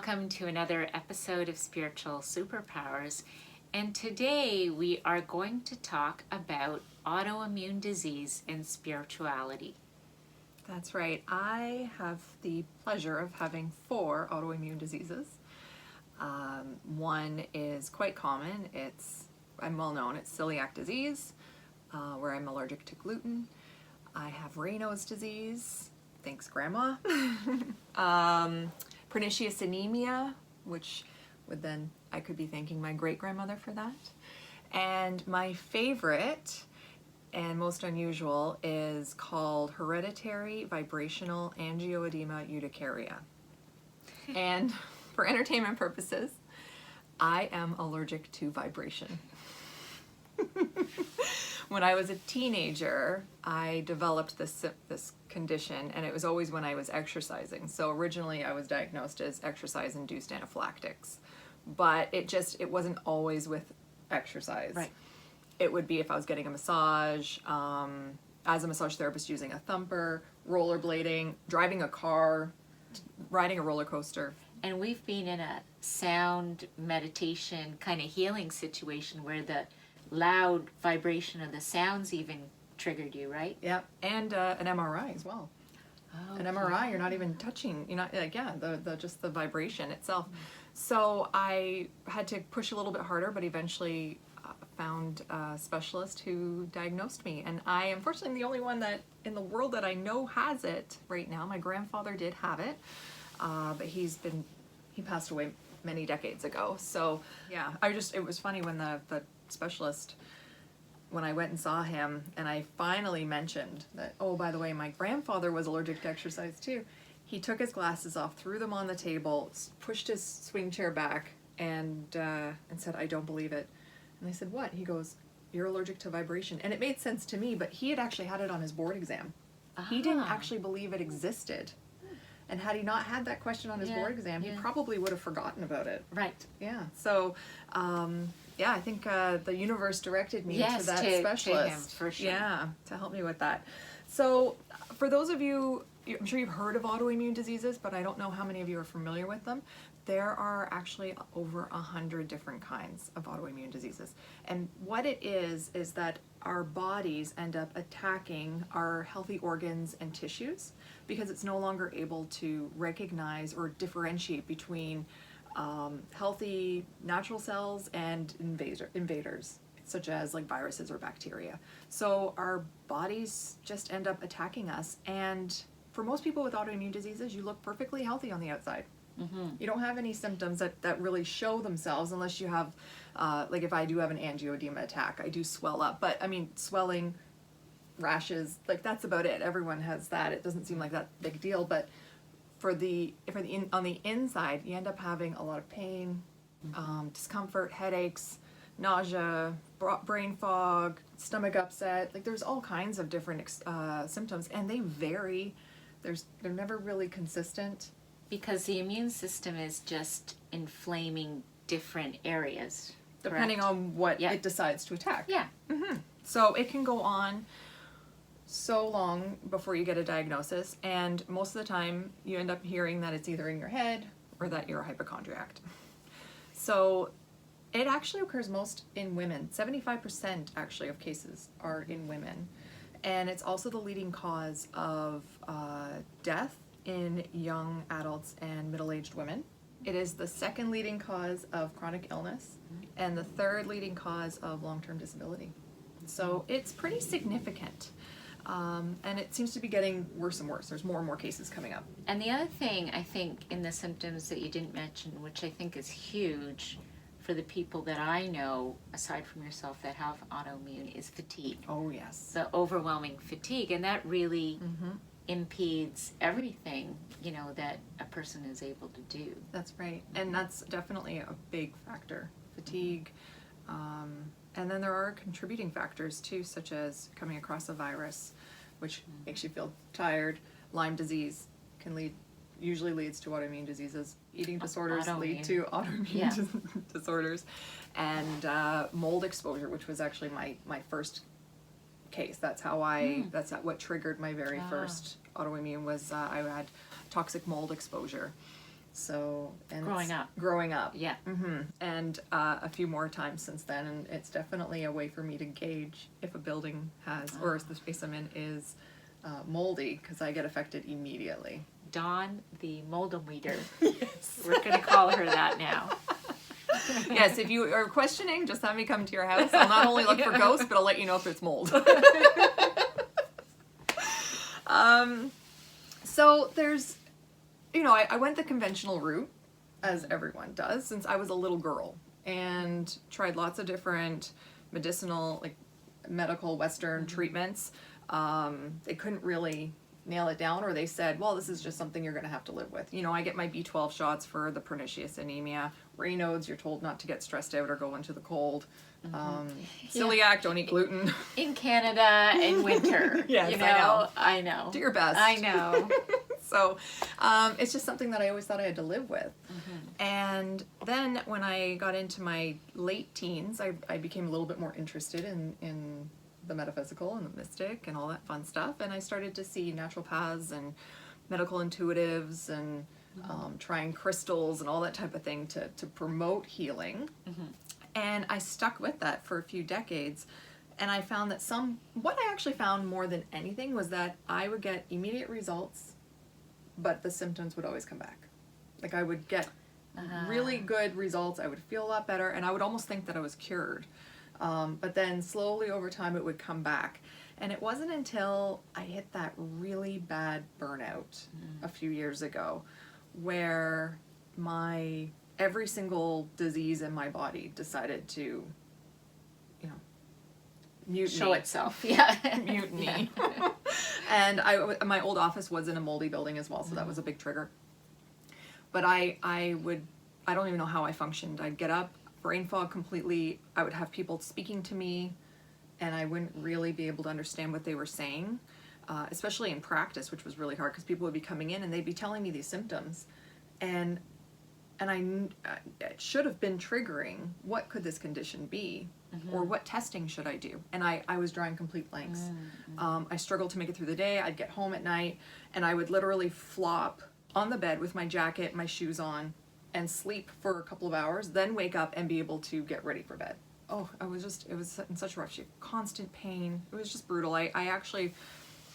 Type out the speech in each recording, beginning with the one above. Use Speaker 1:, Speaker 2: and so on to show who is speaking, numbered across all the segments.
Speaker 1: welcome to another episode of Spiritual Superpowers. And today we are going to talk about autoimmune disease and spirituality.
Speaker 2: That's right. I have the pleasure of having 4 autoimmune diseases. One is quite common. I'm well known. It's celiac disease, where I'm allergic to gluten. I have Raynaud's disease. Thanks, Grandma. Pernicious anemia, which I could be thanking my great-grandmother for that. And my favorite and most unusual is called hereditary vibrational angioedema urticaria. And for entertainment purposes, I am allergic to vibration. When I was a teenager, I developed this condition, and it was always when I was exercising. So originally I was diagnosed as exercise-induced anaphylactics, but it wasn't always with exercise.
Speaker 1: Right.
Speaker 2: It would be if I was getting a massage, as a massage therapist, using a thumper, rollerblading, driving a car, riding a roller coaster.
Speaker 1: And we've been in a sound meditation kind of healing situation where the loud vibration of the sounds even triggered you, right?
Speaker 2: Yep, and an MRI as well.
Speaker 1: Oh,
Speaker 2: An MRI, you're not even touching, just the vibration itself. So I had to push a little bit harder, but eventually found a specialist who diagnosed me. And I, unfortunately, am the only one that in the world that I know has it right now. My grandfather did have it, but he passed away many decades ago. So yeah, it was funny when the specialist, when I went and saw him, and I finally mentioned that, oh, by the way, my grandfather was allergic to exercise too. He took his glasses off, threw them on the table, pushed his swing chair back, and said, "I don't believe it." And I said, "What?" He goes, "You're allergic to vibration." And it made sense to me, but he had actually had it on his board exam. He didn't actually believe it existed. And had he not had that question on his board exam, he probably would have forgotten about it.
Speaker 1: Right.
Speaker 2: Yeah. So, I think the universe directed me to that specialist.
Speaker 1: To him, for sure.
Speaker 2: Yeah, to help me with that. So, for those of you, I'm sure you've heard of autoimmune diseases, but I don't know how many of you are familiar with them. There are actually over 100 different kinds of autoimmune diseases. And what it is that our bodies end up attacking our healthy organs and tissues because it's no longer able to recognize or differentiate between healthy natural cells and invaders, such as like viruses or bacteria. So our bodies just end up attacking us. And for most people with autoimmune diseases, you look perfectly healthy on the outside. Mm-hmm. You don't have any symptoms that really show themselves unless you have, like if I do have an angioedema attack, I do swell up. But I mean, swelling, rashes, like that's about it. Everyone has that. It doesn't seem like that big deal. But on the inside, you end up having a lot of pain, discomfort, headaches, nausea, brain fog, stomach upset. Like there's all kinds of different symptoms, and they vary. They're never really consistent.
Speaker 1: Because the immune system is just inflaming different areas.
Speaker 2: Depending on what it decides to attack.
Speaker 1: Yeah.
Speaker 2: Mm-hmm. So it can go on so long before you get a diagnosis, and most of the time you end up hearing that it's either in your head or that you're a hypochondriac. So it actually occurs most in women. 75% actually of cases are in women. And it's also the leading cause of death in young adults and middle-aged women. It is the second leading cause of chronic illness and the third leading cause of long-term disability. So it's pretty significant. And it seems to be getting worse and worse. There's more and more cases coming up.
Speaker 1: And the other thing, I think, in the symptoms that you didn't mention, which I think is huge for the people that I know, aside from yourself, that have autoimmune, is fatigue.
Speaker 2: Oh, yes.
Speaker 1: The overwhelming fatigue. And that really impedes everything, that a person is able to do.
Speaker 2: That's right. And that's definitely a big factor. Fatigue. And then there are contributing factors too, such as coming across a virus, which makes you feel tired. Lyme disease usually leads to autoimmune diseases. Eating disorders lead to autoimmune disorders. And mold exposure, which was actually my first case. That's what triggered my very first autoimmune was I had toxic mold exposure. So, and
Speaker 1: Growing up. Yeah.
Speaker 2: And a few more times since then, and it's definitely a way for me to gauge if a building has, or if the space I'm in is moldy, because I get affected immediately.
Speaker 1: Dawn, the moldometer.
Speaker 2: Yes.
Speaker 1: We're going to call her that now.
Speaker 2: Yes, if you are questioning, just have me come to your house. I'll not only look for ghosts, but I'll let you know if it's mold. So there's, I went the conventional route, as everyone does, since I was a little girl, and tried lots of different medicinal, like medical Western treatments. They couldn't really nail it down, or they said, well, this is just something you're going to have to live with. I get my B12 shots for the pernicious anemia. Raynaud's, you're told not to get stressed out or go into the cold. Celiac, don't eat gluten.
Speaker 1: In Canada in winter.
Speaker 2: Yes,
Speaker 1: I know.
Speaker 2: Do your best.
Speaker 1: I know.
Speaker 2: So it's just something that I always thought I had to live with. And then when I got into my late teens, I became a little bit more interested in the metaphysical and the mystic and all that fun stuff. And I started to see naturopaths and medical intuitives and trying crystals and all that type of thing to promote healing. And I stuck with that for a few decades. And I found that what I actually found more than anything was that I would get immediate results, but the symptoms would always come back. Like I would get really good results, I would feel a lot better, and I would almost think that I was cured. But then slowly over time it would come back. And it wasn't until I hit that really bad burnout a few years ago where every single disease in my body decided to, mutiny.
Speaker 1: Show itself. Yeah.
Speaker 2: Mutiny. And my old office was in a moldy building as well, so that was a big trigger. But I don't even know how I functioned. I'd get up, brain fog completely. I would have people speaking to me, and I wouldn't really be able to understand what they were saying, especially in practice, which was really hard because people would be coming in and they'd be telling me these symptoms, and it should have been triggering. What could this condition be? Or what testing should I do? And I was drawing complete blanks. I struggled to make it through the day. I'd get home at night, and I would literally flop on the bed with my jacket, my shoes on, and sleep for a couple of hours, then wake up and be able to get ready for bed. Oh, it was in such a rough shape. Constant pain. It was just brutal. I actually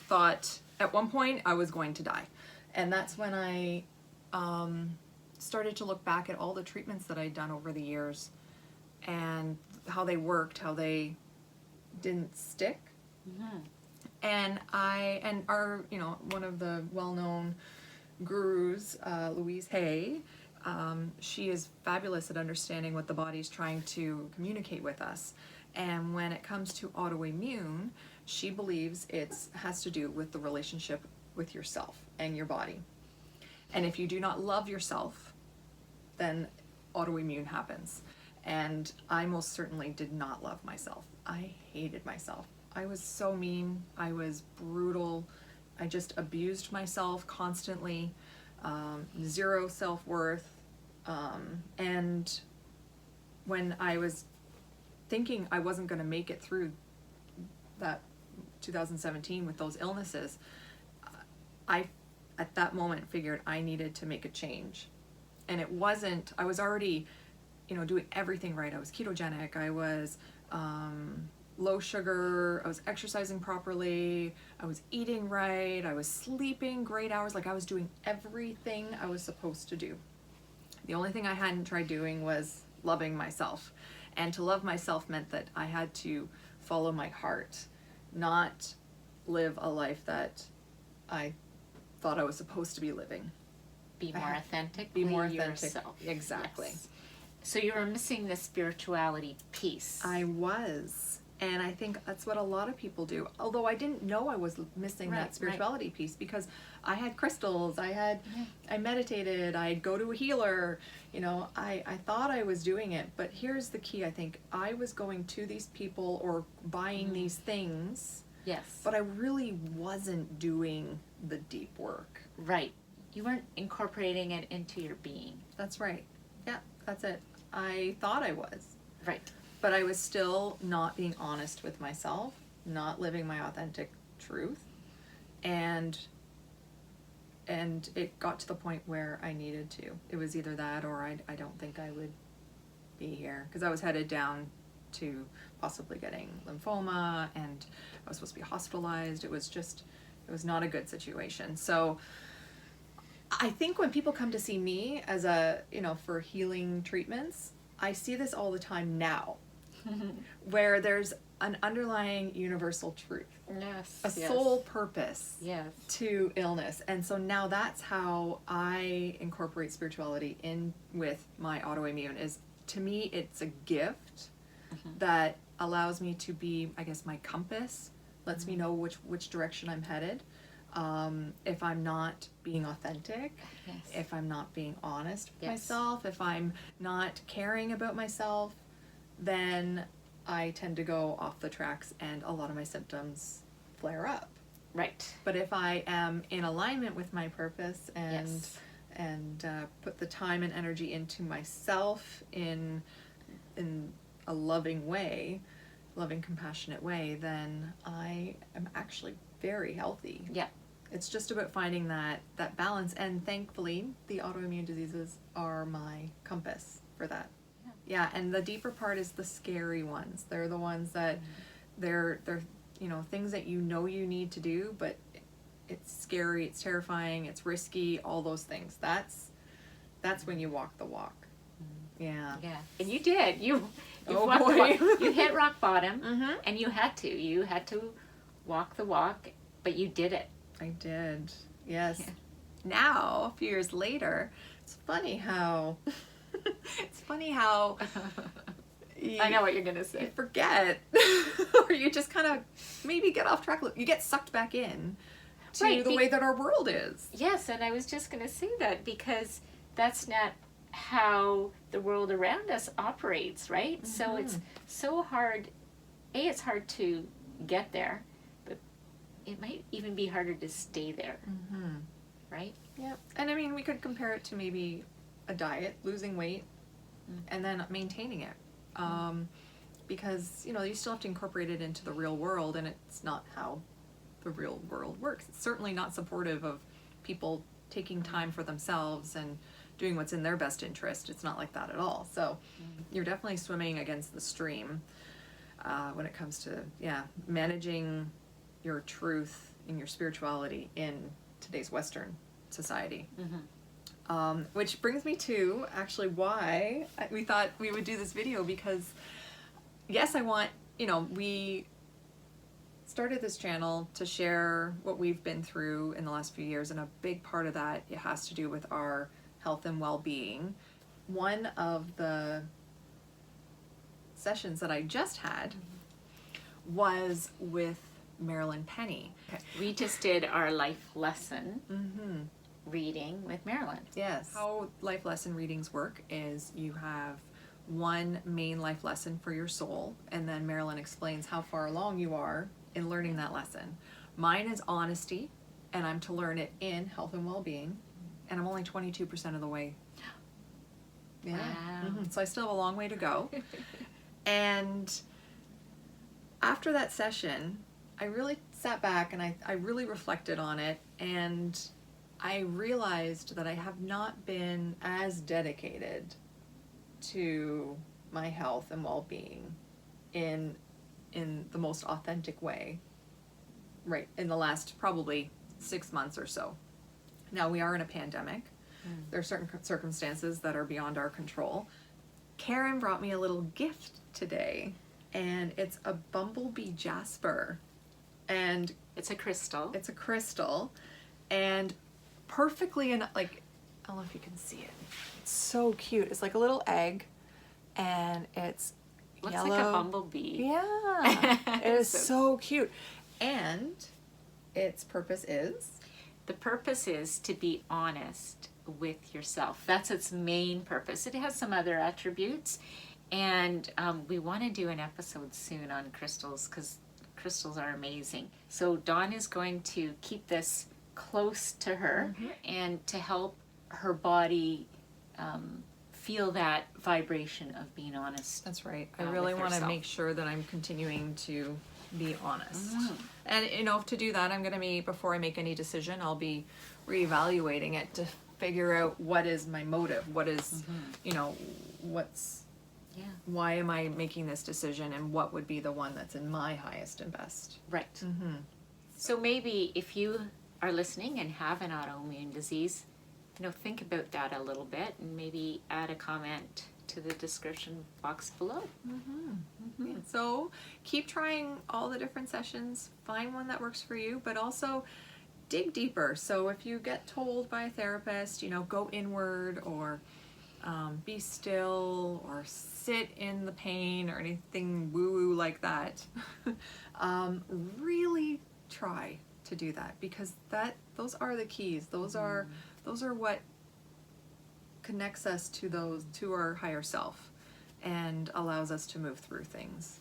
Speaker 2: thought at one point I was going to die. And that's when I started to look back at all the treatments that I'd done over the years and how they worked, how they didn't stick. And our, one of the well-known gurus, Louise Hay, she is fabulous at understanding what the body's trying to communicate with us. And when it comes to autoimmune, she believes it has to do with the relationship with yourself and your body. And if you do not love yourself, then autoimmune happens. And I most certainly did not love myself. I hated myself. I was so mean. I was brutal. I just abused myself constantly. Zero self-worth. And when I was thinking I wasn't going to make it through that 2017 with those illnesses, I at that moment figured I needed to make a change. And it wasn't, I was already, doing everything right. I was ketogenic, I was low sugar, I was exercising properly, I was eating right, I was sleeping great hours, like I was doing everything I was supposed to do. The only thing I hadn't tried doing was loving myself. And to love myself meant that I had to follow my heart, not live a life that I thought I was supposed to be living.
Speaker 1: Be more authentic.
Speaker 2: Be more authentic.
Speaker 1: Yourself.
Speaker 2: Exactly.
Speaker 1: Yes. So you were missing the spirituality piece.
Speaker 2: I was. And I think that's what a lot of people do. Although I didn't know I was missing that spirituality piece, because I had crystals, I meditated, I'd go to a healer, I thought I was doing it. But here's the key, I think. I was going to these people or buying these things.
Speaker 1: Yes.
Speaker 2: But I really wasn't doing the deep work.
Speaker 1: Right. You weren't incorporating it into your being.
Speaker 2: That's right. Yeah, that's it. I thought I was.
Speaker 1: Right.
Speaker 2: But I was still not being honest with myself, not living my authentic truth. And and it got to the point where I needed to. It was either that or I don't think I would be here, because I was headed down to possibly getting lymphoma, and I was supposed to be hospitalized. It was not a good situation. So I think when people come to see me as for healing treatments, I see this all the time now, where there's an underlying universal truth,
Speaker 1: Yes.
Speaker 2: a soul purpose
Speaker 1: Yes.
Speaker 2: to illness. And so now that's how I incorporate spirituality in with my autoimmune. Is, to me, it's a gift that allows me to be, I guess, my compass, lets me know which direction I'm headed. If I'm not being authentic,
Speaker 1: Yes.
Speaker 2: if I'm not being honest with
Speaker 1: Yes.
Speaker 2: myself, if I'm not caring about myself, then I tend to go off the tracks and a lot of my symptoms flare up.
Speaker 1: Right.
Speaker 2: But if I am in alignment with my purpose
Speaker 1: Yes.
Speaker 2: and put the time and energy into myself in a loving way, loving, compassionate way, then I am actually very healthy.
Speaker 1: Yeah.
Speaker 2: It's just about finding that balance, and thankfully the autoimmune diseases are my compass for that. Yeah, and the deeper part is the scary ones. They're the ones that they're things that you need to do, but it's scary, it's terrifying, it's risky, all those things. That's when you walk the walk. Yeah.
Speaker 1: Yeah. And you did. You
Speaker 2: Oh,
Speaker 1: walked the
Speaker 2: boy.
Speaker 1: walk. You hit rock bottom,
Speaker 2: Mhm.
Speaker 1: and you had to. You had to walk the walk, but you did it.
Speaker 2: I did. Yes.
Speaker 1: Yeah.
Speaker 2: Now, a few years later, it's funny how
Speaker 1: I know what you're gonna
Speaker 2: you
Speaker 1: say.
Speaker 2: forget, or you just kind of maybe get off track. You get sucked back in to
Speaker 1: Right,
Speaker 2: the way that our world is.
Speaker 1: Yes, and I was just gonna say that because that's not how the world around us operates, right? So it's so hard. It's hard to get there, but it might even be harder to stay there,
Speaker 2: Mm-hmm.
Speaker 1: right?
Speaker 2: Yeah, and I mean, we could compare it to maybe a diet, losing weight, and then maintaining it. Because, you still have to incorporate it into the real world, and it's not how the real world works. It's certainly not supportive of people taking time for themselves and doing what's in their best interest. It's not like that at all. So you're definitely swimming against the stream when it comes to, managing your truth and your spirituality in today's Western society. Which brings me to actually why we thought we would do this video, because yes, I want, we started this channel to share what we've been through in the last few years, and a big part of that, it has to do with our health and well-being. One of the sessions that I just had was with Marilyn Penny.
Speaker 1: We just did our life lesson
Speaker 2: Mm-hmm.
Speaker 1: reading with Marilyn.
Speaker 2: Yes. How life lesson readings work is you have one main life lesson for your soul, and then Marilyn explains how far along you are in learning that lesson. Mine is honesty, and I'm to learn it in health and well-being, and I'm only 22% of the way. Yeah.
Speaker 1: Wow.
Speaker 2: So I still have a long way to go. And after that session, I really sat back and I really reflected on it, and I realized that I have not been as dedicated to my health and well-being in the most authentic way, right, in the last probably 6 months or so. Now, we are in a pandemic. There are certain circumstances that are beyond our control. Karen brought me a little gift today, and it's a bumblebee jasper, and
Speaker 1: It's a crystal.
Speaker 2: it's a crystal, and perfectly enough, like, I don't know if you can see it. It's so cute. It's like a little egg, and it's
Speaker 1: Looks
Speaker 2: yellow.
Speaker 1: like a bumblebee.
Speaker 2: Yeah, it is
Speaker 1: So-
Speaker 2: so cute. And its purpose is?
Speaker 1: The purpose is to be honest with yourself. That's its main purpose. It has some other attributes, and we want to do an episode soon on crystals because crystals are amazing. So Dawn is going to keep this close to her and to help her body feel that vibration of being honest.
Speaker 2: That's right. I
Speaker 1: with
Speaker 2: really want to
Speaker 1: herself.
Speaker 2: make sure that I'm continuing to be honest. And you know, to do that, I'm gonna be, before I make any decision, I'll be reevaluating it to figure out what is my motive, what is, you know, what's,
Speaker 1: Yeah.
Speaker 2: why am I making this decision, and what would be the one that's in my highest and best.
Speaker 1: Right. So maybe if you are listening and have an autoimmune disease, you know, think about that a little bit and maybe add a comment to the description box below.
Speaker 2: Yeah, so keep trying all the different sessions, find one that works for you, but also dig deeper. So if you get told by a therapist, you know, go inward, or be still, or sit in the pain, or anything woo-woo like that, really try to do that, because those are the keys. Those are what connects us to our higher self and allows us to move through things.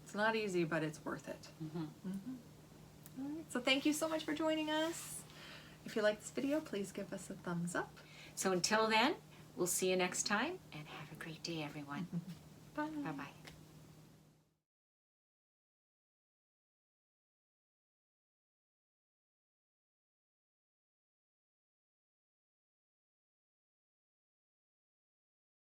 Speaker 2: It's not easy, but it's worth it. All right, so thank you so much for joining us. If you like this video, please give us a thumbs up.
Speaker 1: So until then, we'll see you next time, and have a great day, everyone.
Speaker 2: Bye.
Speaker 1: Bye-bye.